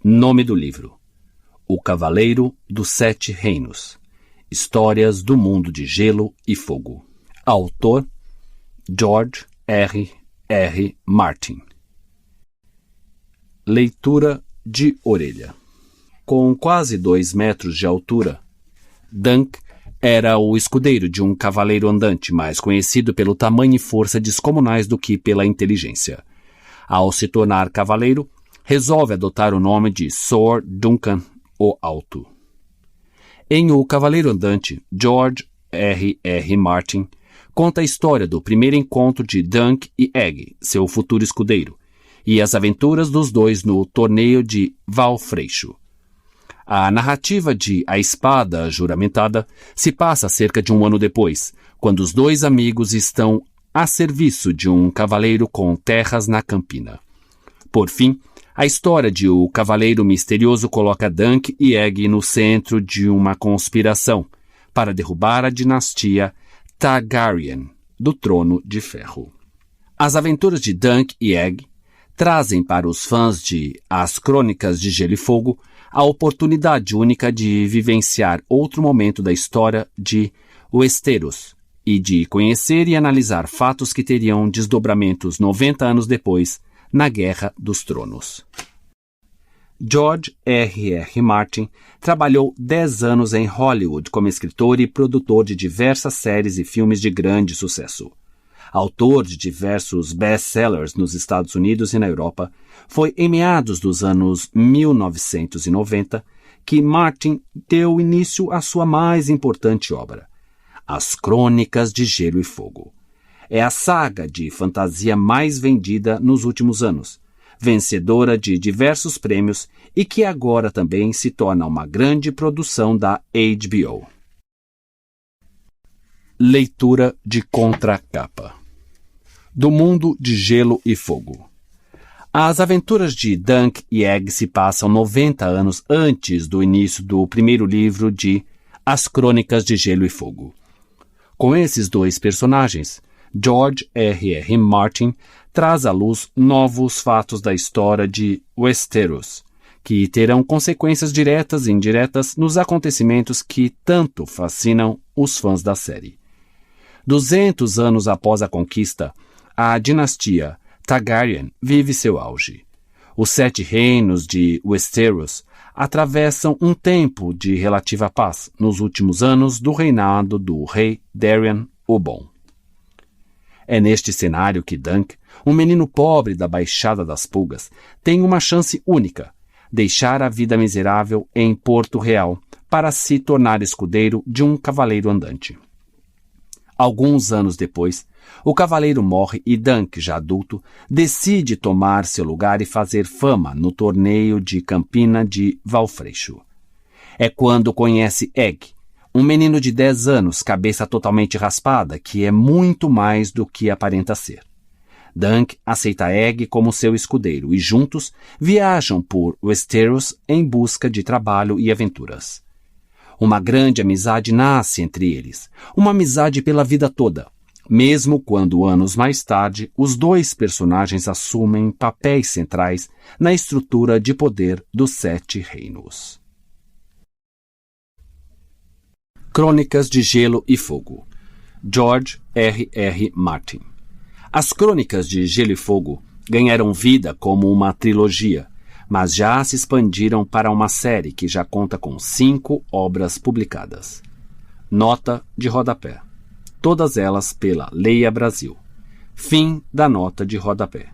Nome do livro: O Cavaleiro dos Sete Reinos. Histórias do Mundo de Gelo e Fogo. Autor: George R. R. Martin. Leitura de orelha. Com quase 2 metros de altura, Dunk era o escudeiro de um cavaleiro andante, mais conhecido pelo tamanho e força descomunais do que pela inteligência. Ao se tornar cavaleiro, resolve adotar o nome de Sir Duncan o Alto. Em O Cavaleiro Andante, George R. R. Martin conta a história do primeiro encontro de Dunk e Egg, seu futuro escudeiro, e as aventuras dos dois no torneio de Valfreixo. A narrativa de A Espada Juramentada se passa cerca de 1 ano depois, quando os dois amigos estão a serviço de um cavaleiro com terras na Campina. Por fim, a história de O Cavaleiro Misterioso coloca Dunk e Egg no centro de uma conspiração para derrubar a dinastia Targaryen do Trono de Ferro. As aventuras de Dunk e Egg trazem para os fãs de As Crônicas de Gelo e Fogo a oportunidade única de vivenciar outro momento da história de Westeros e de conhecer e analisar fatos que teriam desdobramentos 90 anos depois na Guerra dos Tronos. George R. R. Martin trabalhou 10 anos em Hollywood como escritor e produtor de diversas séries e filmes de grande sucesso. Autor de diversos best-sellers nos Estados Unidos e na Europa, foi em meados dos anos 1990 que Martin deu início à sua mais importante obra, As Crônicas de Gelo e Fogo. É a saga de fantasia mais vendida nos últimos anos, vencedora de diversos prêmios e que agora também se torna uma grande produção da HBO. Leitura de contracapa. Do Mundo de Gelo e Fogo. As aventuras de Dunk e Egg se passam 90 anos antes do início do primeiro livro de As Crônicas de Gelo e Fogo. Com esses dois personagens, George R. R. Martin traz à luz novos fatos da história de Westeros, que terão consequências diretas e indiretas nos acontecimentos que tanto fascinam os fãs da série. 200 anos após a conquista, a dinastia Targaryen vive seu auge. Os 7 reinos de Westeros atravessam um tempo de relativa paz nos últimos anos do reinado do rei Daeron o Bom. É neste cenário que Dunk, um menino pobre da Baixada das Pulgas, tem uma chance única, deixar a vida miserável em Porto Real para se tornar escudeiro de um cavaleiro andante. Alguns anos depois, o cavaleiro morre e Dunk, já adulto, decide tomar seu lugar e fazer fama no torneio de Campina de Valfreixo. É quando conhece Egg, um menino de 10 anos, cabeça totalmente raspada, que é muito mais do que aparenta ser. Dunk aceita Egg como seu escudeiro e juntos viajam por Westeros em busca de trabalho e aventuras. Uma grande amizade nasce entre eles, uma amizade pela vida toda, mesmo quando anos mais tarde os dois personagens assumem papéis centrais na estrutura de poder dos 7 reinos. Crônicas de Gelo e Fogo. George R. R. Martin. As Crônicas de Gelo e Fogo ganharam vida como uma trilogia, mas já se expandiram para uma série que já conta com 5 obras publicadas. Nota de rodapé. Todas elas pela Leia Brasil. Fim da nota de rodapé.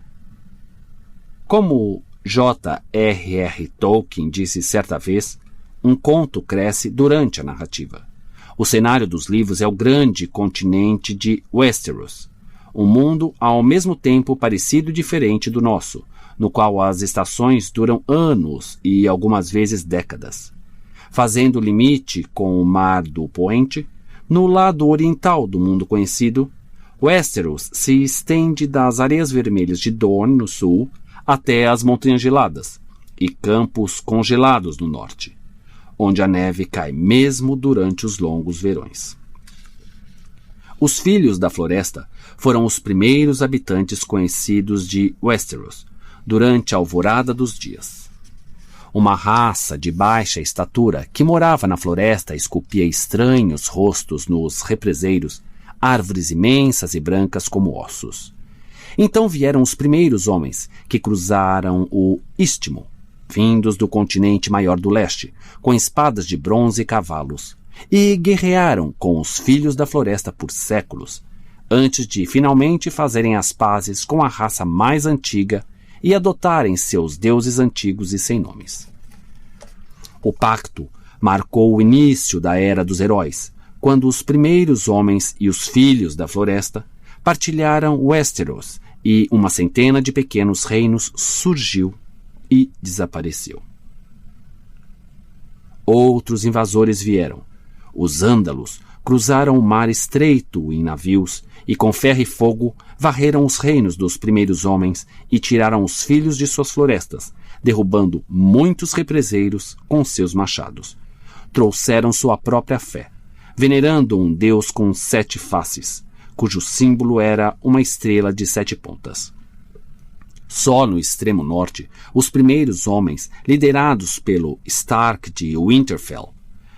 Como J. R. R. Tolkien disse certa vez, um conto cresce durante a narrativa. O cenário dos livros é o grande continente de Westeros, um mundo ao mesmo tempo parecido e diferente do nosso, no qual as estações duram anos e algumas vezes décadas. Fazendo limite com o Mar do Poente, no lado oriental do mundo conhecido, Westeros se estende das areias vermelhas de Dorne, no sul, até as Montanhas Geladas e campos congelados no norte, onde a neve cai mesmo durante os longos verões. Os Filhos da Floresta foram os primeiros habitantes conhecidos de Westeros, durante a alvorada dos dias. Uma raça de baixa estatura que morava na floresta esculpia estranhos rostos nos represeiros, árvores imensas e brancas como ossos. Então vieram os primeiros homens que cruzaram o istmo, vindos do continente maior do leste, com espadas de bronze e cavalos, e guerrearam com os filhos da floresta por séculos, antes de finalmente fazerem as pazes com a raça mais antiga e adotarem seus deuses antigos e sem nomes. O pacto marcou o início da Era dos Heróis, quando os primeiros homens e os filhos da floresta partilharam Westeros e uma centena de pequenos reinos surgiu e desapareceu. Outros invasores vieram. Os Ândalos cruzaram o mar estreito em navios e com ferro e fogo varreram os reinos dos primeiros homens e tiraram os filhos de suas florestas, derrubando muitos represeiros com seus machados. Trouxeram sua própria fé, venerando um deus com 7 faces, cujo símbolo era uma estrela de 7 pontas. Só no extremo norte, os primeiros homens, liderados pelo Stark de Winterfell,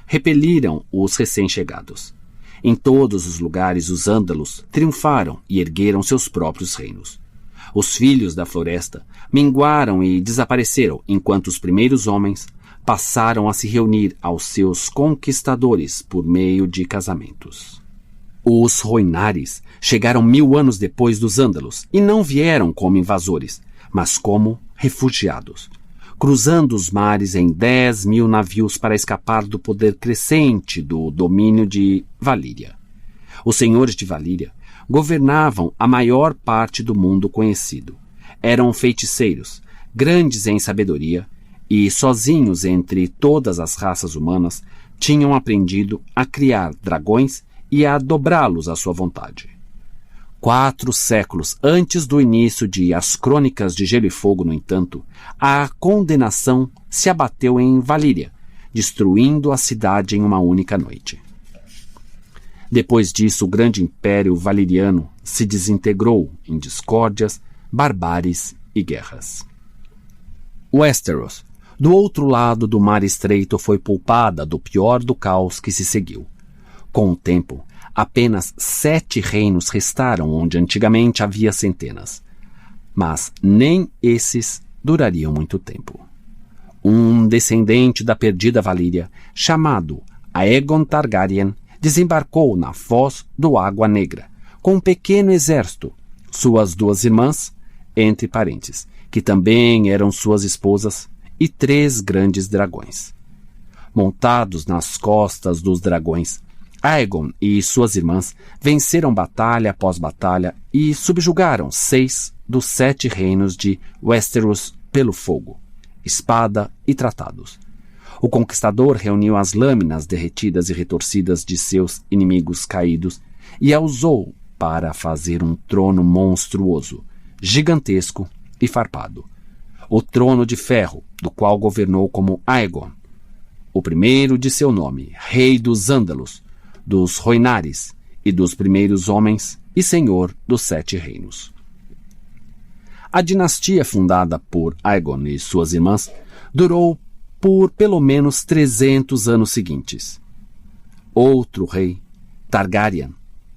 repeliram os recém-chegados. Em todos os lugares os Ândalos triunfaram e ergueram seus próprios reinos. Os filhos da floresta minguaram e desapareceram, enquanto os primeiros homens passaram a se reunir aos seus conquistadores por meio de casamentos. Os Rhoynares chegaram 1000 anos depois dos Ândalos e não vieram como invasores, mas como refugiados, cruzando os mares em 10.000 navios para escapar do poder crescente do domínio de Valíria. Os senhores de Valíria governavam a maior parte do mundo conhecido. Eram feiticeiros, grandes em sabedoria, e sozinhos entre todas as raças humanas tinham aprendido a criar dragões e a dobrá-los à sua vontade. 4 séculos antes do início de As Crônicas de Gelo e Fogo, no entanto, a condenação se abateu em Valíria, destruindo a cidade em uma única noite. Depois disso, o grande império valiriano se desintegrou em discórdias, barbáries e guerras. Westeros, do outro lado do Mar Estreito, foi poupada do pior do caos que se seguiu. Com o tempo, apenas 7 reinos restaram onde antigamente havia centenas. Mas nem esses durariam muito tempo. Um descendente da perdida Valíria, chamado Aegon Targaryen, desembarcou na Foz do Água Negra, com um pequeno exército, suas 2 irmãs, entre parênteses, que também eram suas esposas, e 3 grandes dragões. Montados nas costas dos dragões, Aegon e suas irmãs venceram batalha após batalha e subjugaram 6 dos 7 reinos de Westeros pelo fogo, espada e tratados. O conquistador reuniu as lâminas derretidas e retorcidas de seus inimigos caídos e a usou para fazer um trono monstruoso, gigantesco e farpado. O trono de ferro, do qual governou como Aegon, o primeiro de seu nome, rei dos Ândalos, dos Rhoynares e dos primeiros homens e senhor dos 7 reinos. A dinastia fundada por Aegon e suas irmãs durou por pelo menos 300 anos seguintes. Outro rei, Targaryen,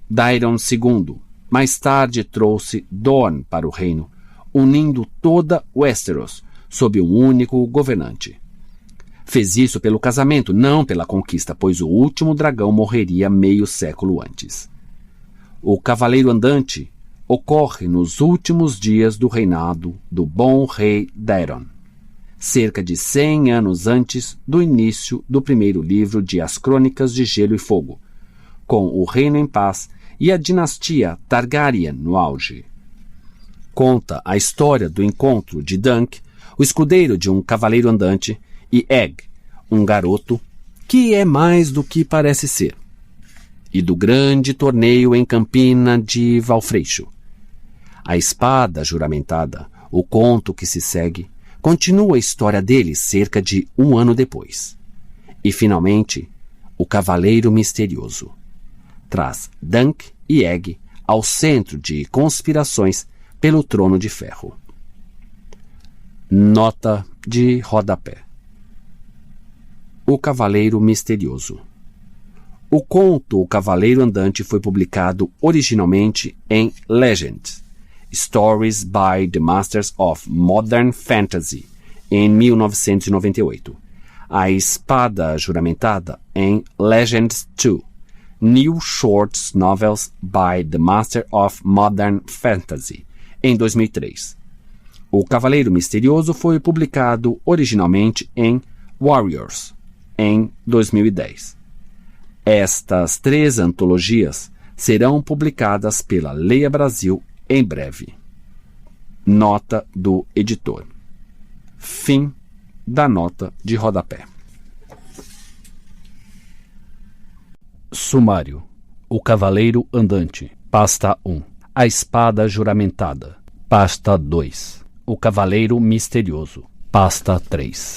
Daeron II, mais tarde trouxe Dorne para o reino, unindo toda Westeros sob um único governante. Fez isso pelo casamento, não pela conquista, pois o último dragão morreria meio século antes. O Cavaleiro Andante ocorre nos últimos dias do reinado do bom rei Daeron, cerca de 100 anos antes do início do primeiro livro de As Crônicas de Gelo e Fogo, com o reino em paz e a dinastia Targaryen no auge. Conta a história do encontro de Dunk, o escudeiro de um cavaleiro andante, e Egg, um garoto que é mais do que parece ser, e do grande torneio em Campina de Valfreixo. A espada juramentada, o conto que se segue, continua a história deles cerca de 1 ano depois. E, finalmente, o Cavaleiro Misterioso traz Dunk e Egg ao centro de conspirações pelo Trono de Ferro. Nota de rodapé. O Cavaleiro Misterioso. O conto O Cavaleiro Andante foi publicado originalmente em Legend, Stories by the Masters of Modern Fantasy, em 1998. A Espada Juramentada em Legends 2, New Short Novels by the Master of Modern Fantasy, em 2003. O Cavaleiro Misterioso foi publicado originalmente em Warriors, em 2010. Estas 3 antologias serão publicadas pela Leia Brasil em breve. Nota do editor. Fim da nota de rodapé. Sumário. O Cavaleiro Andante. Pasta 1. A Espada Juramentada. Pasta 2. O Cavaleiro Misterioso. Pasta 3.